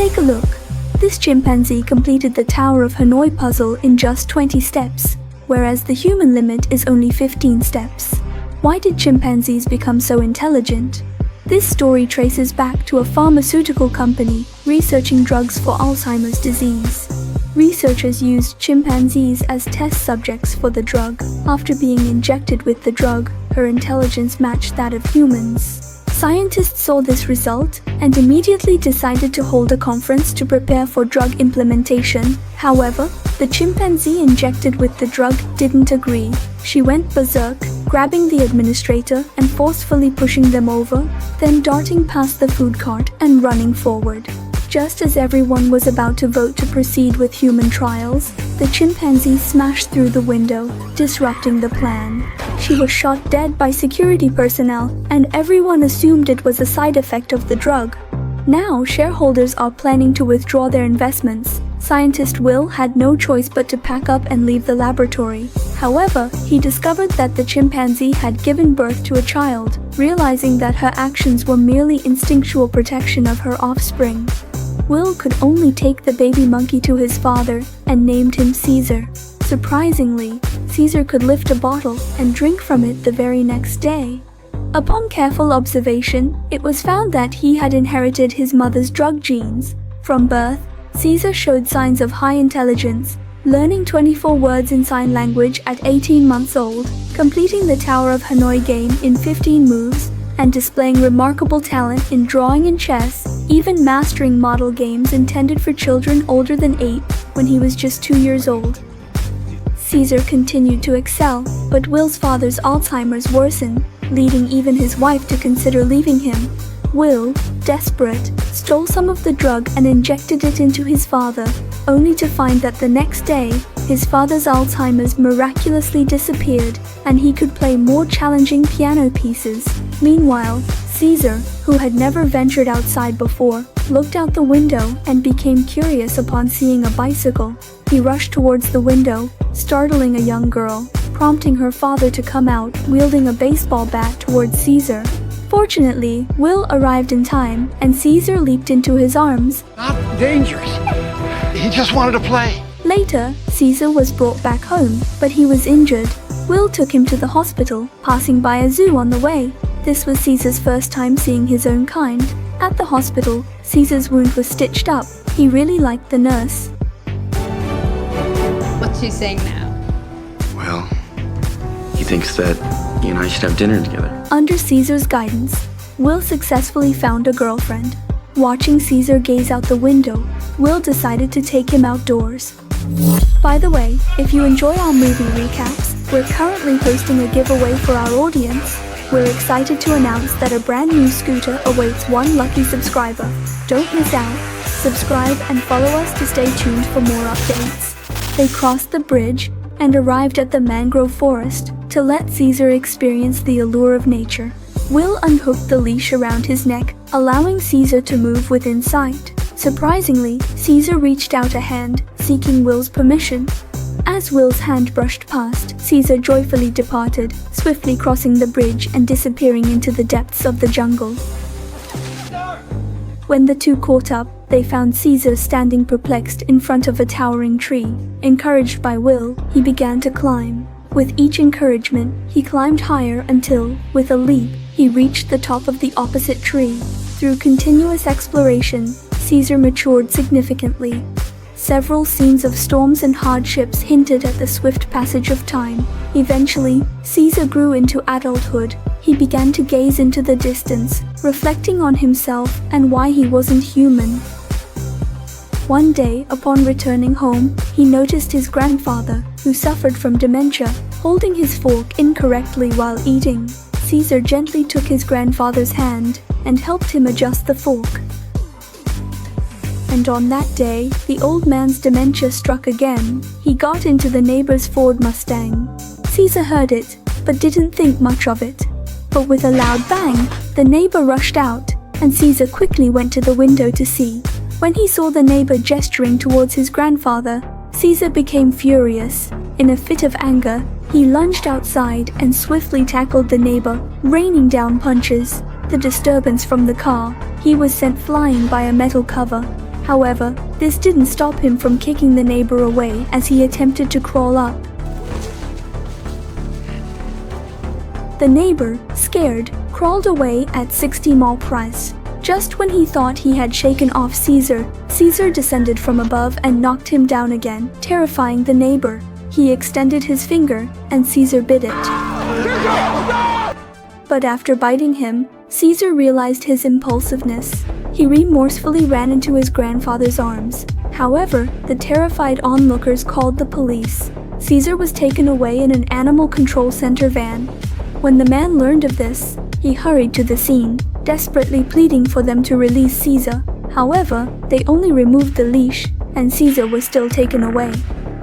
Take a look. This chimpanzee completed the Tower of Hanoi puzzle in just 20 steps, whereas the human limit is only 15 steps. Why did chimpanzees become so intelligent? This story traces back to a pharmaceutical company researching drugs for Alzheimer's disease. Researchers used chimpanzees as test subjects for the drug. After being injected with the drug, her intelligence matched that of humans. Scientists saw this result and immediately decided to hold a conference to prepare for drug implementation. However, the chimpanzee injected with the drug didn't agree. She went berserk, grabbing the administrator and forcefully pushing them over, then darting past the food cart and running forward. Just as everyone was about to vote to proceed with human trials, the chimpanzee smashed through the window, disrupting the plan. She was shot dead by security personnel, and everyone assumed it was a side effect of the drug. Now, shareholders are planning to withdraw their investments. Scientist Will had no choice but to pack up and leave the laboratory. However, he discovered that the chimpanzee had given birth to a child, realizing that her actions were merely instinctual protection of her offspring. Will could only take the baby monkey to his father and named him Caesar. Surprisingly, Caesar could lift a bottle and drink from it the very next day. Upon careful observation, it was found that he had inherited his mother's drug genes. From birth, Caesar showed signs of high intelligence, learning 24 words in sign language at 18 months old, completing the Tower of Hanoi game in 15 moves, and displaying remarkable talent in drawing and chess, even mastering model games intended for children older than 8 when he was just 2 years old. Caesar continued to excel, but Will's father's Alzheimer's worsened, leading even his wife to consider leaving him. Will, desperate, stole some of the drug and injected it into his father, only to find that the next day, his father's Alzheimer's miraculously disappeared and he could play more challenging piano pieces. Meanwhile, Caesar, who had never ventured outside before, looked out the window and became curious upon seeing a bicycle. He rushed towards the window, startling a young girl, prompting her father to come out, wielding a baseball bat towards Caesar. Fortunately, Will arrived in time, and Caesar leaped into his arms. Not dangerous. He just wanted to play. Later, Caesar was brought back home, but he was injured. Will took him to the hospital, passing by a zoo on the way. This was Caesar's first time seeing his own kind. At the hospital, Caesar's wound was stitched up. He really liked the nurse. What's she saying now? Well, he thinks that he and I should have dinner together. Under Caesar's guidance, Will successfully found a girlfriend. Watching Caesar gaze out the window, Will decided to take him outdoors. By the way, if you enjoy our movie recaps, we're currently hosting a giveaway for our audience. We're excited to announce that a brand new scooter awaits one lucky subscriber. Don't miss out. Subscribe and follow us to stay tuned for more updates. They crossed the bridge and arrived at the mangrove forest to let Caesar experience the allure of nature. Will unhooked the leash around his neck, allowing Caesar to move within sight. Surprisingly, Caesar reached out a hand, seeking Will's permission. As Will's hand brushed past, Caesar joyfully departed, swiftly crossing the bridge and disappearing into the depths of the jungle. When the two caught up, they found Caesar standing perplexed in front of a towering tree. Encouraged by Will, he began to climb. With each encouragement, he climbed higher until, with a leap, he reached the top of the opposite tree. Through continuous exploration, Caesar matured significantly. Several scenes of storms and hardships hinted at the swift passage of time. Eventually, Caesar grew into adulthood. He began to gaze into the distance, reflecting on himself and why he wasn't human. One day, upon returning home, he noticed his grandfather, who suffered from dementia, holding his fork incorrectly while eating. Caesar gently took his grandfather's hand and helped him adjust the fork. And on that day, the old man's dementia struck again. He got into the neighbor's Ford Mustang. Caesar heard it, but didn't think much of it. But with a loud bang, the neighbor rushed out, and Caesar quickly went to the window to see. When he saw the neighbor gesturing towards his grandfather, Caesar became furious. In a fit of anger, he lunged outside and swiftly tackled the neighbor, raining down punches. The disturbance from the car, he was sent flying by a metal cover. However, this didn't stop him from kicking the neighbor away as he attempted to crawl up. The neighbor, scared, crawled away at 60 mile price. Just when he thought he had shaken off Caesar, Caesar descended from above and knocked him down again, terrifying the neighbor. He extended his finger, and Caesar bit it. But after biting him, Caesar realized his impulsiveness. He remorsefully ran into his grandfather's arms. However, the terrified onlookers called the police. Caesar was taken away in an animal control center van. When the man learned of this, he hurried to the scene, desperately pleading for them to release Caesar. However, they only removed the leash, and Caesar was still taken away.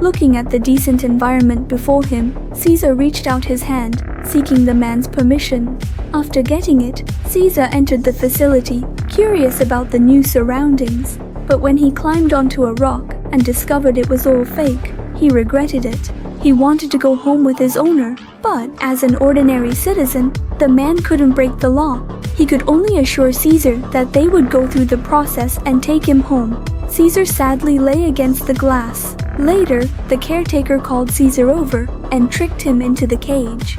Looking at the decent environment before him, Caesar reached out his hand, seeking the man's permission. After getting it, Caesar entered the facility, curious about the new surroundings. But when he climbed onto a rock and discovered it was all fake, he regretted it. He wanted to go home with his owner, but as an ordinary citizen, the man couldn't break the law. He could only assure Caesar that they would go through the process and take him home. Caesar sadly lay against the glass. Later, the caretaker called Caesar over and tricked him into the cage.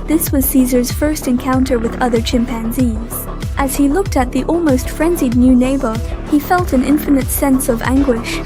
This was Caesar's first encounter with other chimpanzees. As he looked at the almost frenzied new neighbor, he felt an infinite sense of anguish.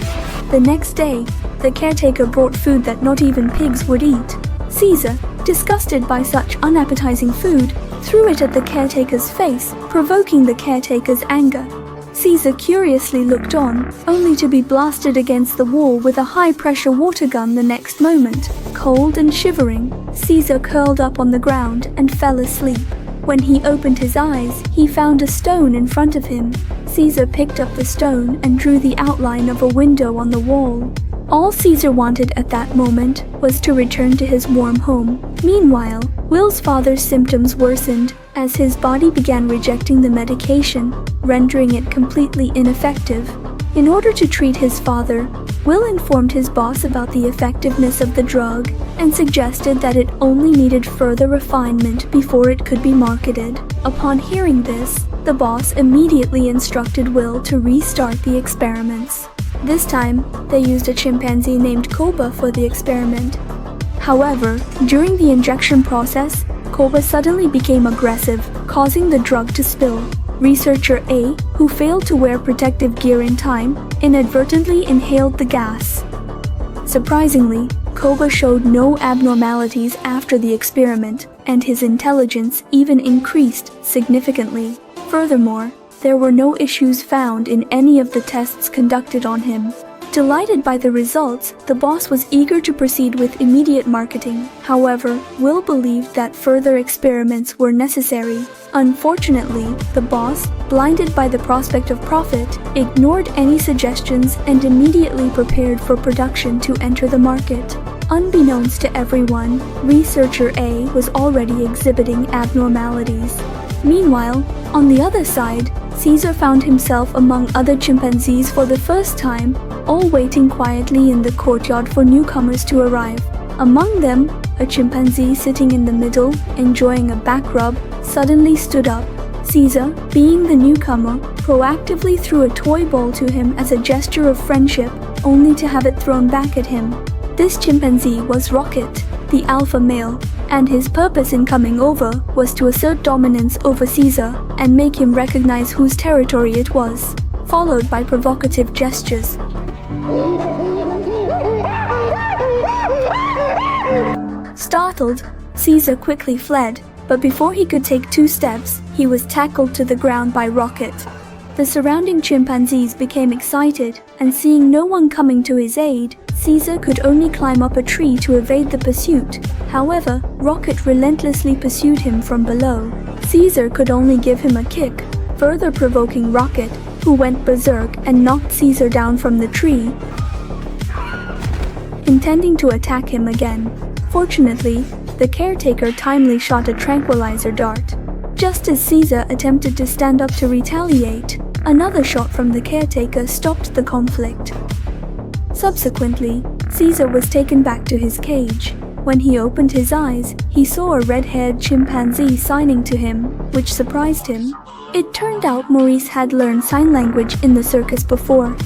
The next day, the caretaker brought food that not even pigs would eat. Caesar, disgusted by such unappetizing food, threw it at the caretaker's face, provoking the caretaker's anger. Caesar curiously looked on, only to be blasted against the wall with a high-pressure water gun the next moment. Cold and shivering, Caesar curled up on the ground and fell asleep. When he opened his eyes, he found a stone in front of him. Caesar picked up the stone and drew the outline of a window on the wall. All Caesar wanted at that moment was to return to his warm home. Meanwhile, Will's father's symptoms worsened as his body began rejecting the medication, rendering it completely ineffective. In order to treat his father, Will informed his boss about the effectiveness of the drug and suggested that it only needed further refinement before it could be marketed. Upon hearing this, the boss immediately instructed Will to restart the experiments. This time, they used a chimpanzee named Koba for the experiment. However, during the injection process, Koba suddenly became aggressive, causing the drug to spill. Researcher A, who failed to wear protective gear in time, inadvertently inhaled the gas. Surprisingly, Koba showed no abnormalities after the experiment, and his intelligence even increased significantly. Furthermore, there were no issues found in any of the tests conducted on him. Delighted by the results, the boss was eager to proceed with immediate marketing. However, Will believed that further experiments were necessary. Unfortunately, the boss, blinded by the prospect of profit, ignored any suggestions and immediately prepared for production to enter the market. Unbeknownst to everyone, Researcher A was already exhibiting abnormalities. Meanwhile, on the other side, Caesar found himself among other chimpanzees for the first time, all waiting quietly in the courtyard for newcomers to arrive. Among them, a chimpanzee sitting in the middle, enjoying a back rub, suddenly stood up. Caesar, being the newcomer, proactively threw a toy ball to him as a gesture of friendship, only to have it thrown back at him. This chimpanzee was Rocket, the alpha male, and his purpose in coming over was to assert dominance over Caesar and make him recognize whose territory it was, followed by provocative gestures. Startled, Caesar quickly fled, but before he could take 2 steps, he was tackled to the ground by Rocket. The surrounding chimpanzees became excited, and seeing no one coming to his aid, Caesar could only climb up a tree to evade the pursuit. However, Rocket relentlessly pursued him from below. Caesar could only give him a kick, further provoking Rocket, who went berserk and knocked Caesar down from the tree, intending to attack him again. Fortunately, the caretaker timely shot a tranquilizer dart. Just as Caesar attempted to stand up to retaliate, another shot from the caretaker stopped the conflict. Subsequently, Caesar was taken back to his cage. When he opened his eyes, he saw a red-haired chimpanzee signing to him, which surprised him. It turned out Maurice had learned sign language in the circus before.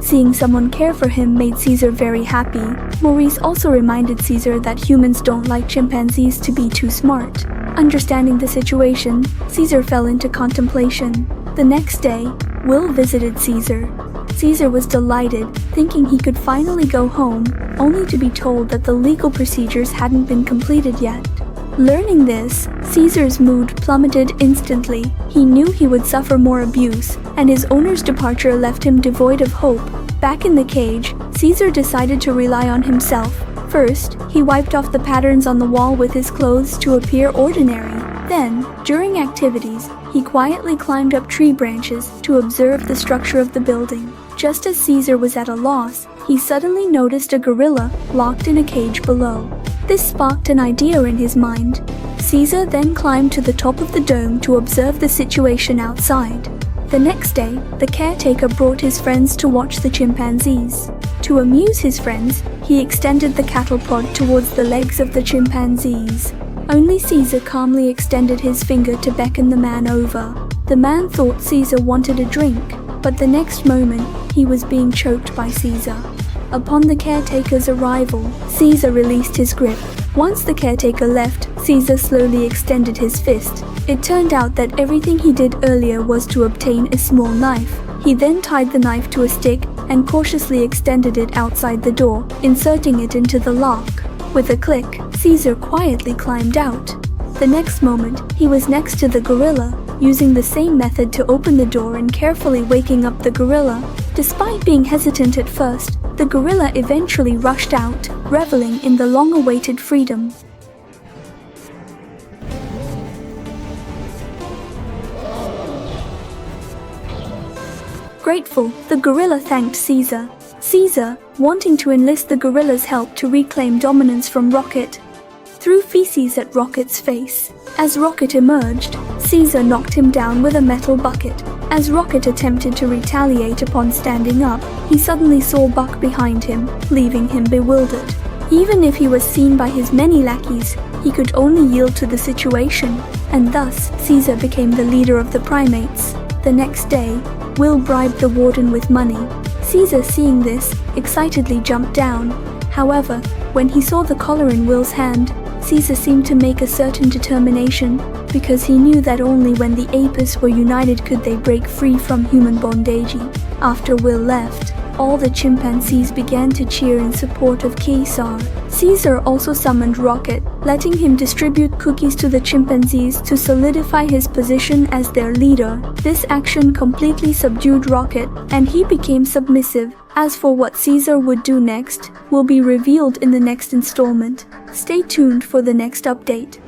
Seeing someone care for him made Caesar very happy. Maurice also reminded Caesar that humans don't like chimpanzees to be too smart. Understanding the situation, Caesar fell into contemplation. The next day, Will visited Caesar. Caesar was delighted, thinking he could finally go home, only to be told that the legal procedures hadn't been completed yet. Learning this, Caesar's mood plummeted instantly. He knew he would suffer more abuse, and his owner's departure left him devoid of hope. Back in the cage, Caesar decided to rely on himself. First, he wiped off the patterns on the wall with his clothes to appear ordinary. Then, during activities, he quietly climbed up tree branches to observe the structure of the building. Just as Caesar was at a loss, he suddenly noticed a gorilla locked in a cage below. This sparked an idea in his mind. Caesar then climbed to the top of the dome to observe the situation outside. The next day, the caretaker brought his friends to watch the chimpanzees. To amuse his friends, he extended the cattle prod towards the legs of the chimpanzees. Only Caesar calmly extended his finger to beckon the man over. The man thought Caesar wanted a drink, but the next moment, he was being choked by Caesar. Upon the caretaker's arrival, Caesar released his grip. Once the caretaker left, Caesar slowly extended his fist. It turned out that everything he did earlier was to obtain a small knife. He then tied the knife to a stick and cautiously extended it outside the door, inserting it into the lock. With a click, Caesar quietly climbed out. The next moment, he was next to the gorilla, using the same method to open the door and carefully waking up the gorilla. Despite being hesitant at first, the gorilla eventually rushed out, reveling in the long-awaited freedom. Grateful, the gorilla thanked Caesar. Caesar, wanting to enlist the gorilla's help to reclaim dominance from Rocket, threw feces at Rocket's face. As Rocket emerged, Caesar knocked him down with a metal bucket. As Rocket attempted to retaliate upon standing up, he suddenly saw Buck behind him, leaving him bewildered. Even if he was seen by his many lackeys, he could only yield to the situation, and thus Caesar became the leader of the primates. The next day, Will bribed the warden with money. Caesar, seeing this, excitedly jumped down. However, when he saw the collar in Will's hand, Caesar seemed to make a certain determination, because he knew that only when the apes were united could they break free from human bondage. After Will left, all the chimpanzees began to cheer in support of Caesar. Caesar also summoned Rocket, letting him distribute cookies to the chimpanzees to solidify his position as their leader. This action completely subdued Rocket, and he became submissive. As for what Caesar would do next, will be revealed in the next installment. Stay tuned for the next update.